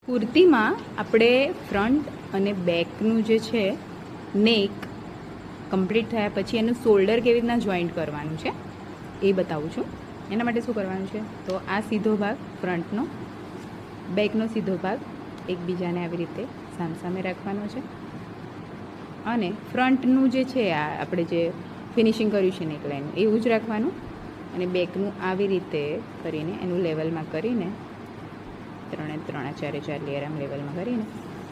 કુર્તીમાં આપણે ફ્રન્ટ અને બેકનું જે છે નેક કમ્પ્લીટ થયા પછી એનું શોલ્ડર કેવી રીતના જોઈન્ટ કરવાનું છે એ બતાવું છું. એના માટે શું કરવાનું છે, તો આ સીધો ભાગ ફ્રન્ટનો, બેકનો સીધો ભાગ એકબીજાને આવી રીતે સામસામે રાખવાનો છે અને ફ્રન્ટનું જે છે આ આપણે જે ફિનિશિંગ કર્યું છે નેકલાઇન એવું જ રાખવાનું અને બેકનું આવી રીતે કરીને એનું લેવલમાં કરીને ત્રણે ચારે ચાર લેયર આમ લેવલમાં કરીને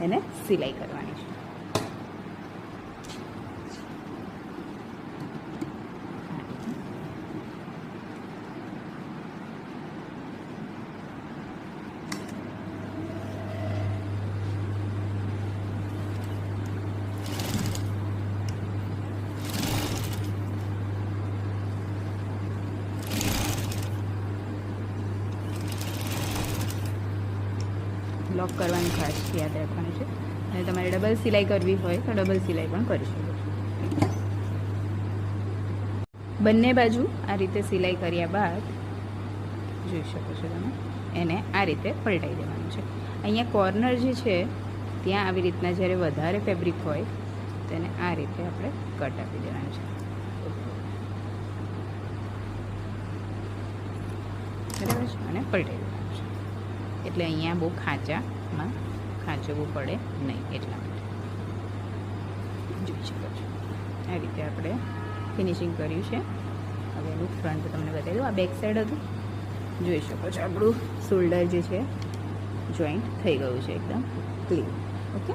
એને સિલાઈ કરવાની છે. લોક કરવાનું ખાસ યાદ રાખવાનું છે અને તમારે ડબલ સિલાઈ કરવી હોય તો ડબલ સિલાઈ પણ કરી શકો છો. બંને બાજુ આ રીતે સિલાઈ કર્યા બાદ જોઈ શકો છો તમે એને આ રીતે પલટાઈ દેવાનું છે. અહીંયા કોર્નર જે છે ત્યાં આવી રીતના જ્યારે વધારે ફેબ્રિક હોય તેને આ રીતે આપણે કટ આપી દેવાનું છે. બરાબર છે, અને પલટાઈ દેવાનું છે એટલે અહીંયા બહુ ખાંચવું પડે નહીં, એટલા માટે જોઈ શકો છો. આ રીતે આપણે ફિનિશિંગ કર્યું છે. હવે એનું ફ્રન્ટ તમને બતાવી દઉં. આ બેક સાઈડ હતું, જોઈ શકો છો આપણું શોલ્ડર જે છે જોઈન્ટ થઈ ગયું છે એકદમ ક્લીન. ઓકે.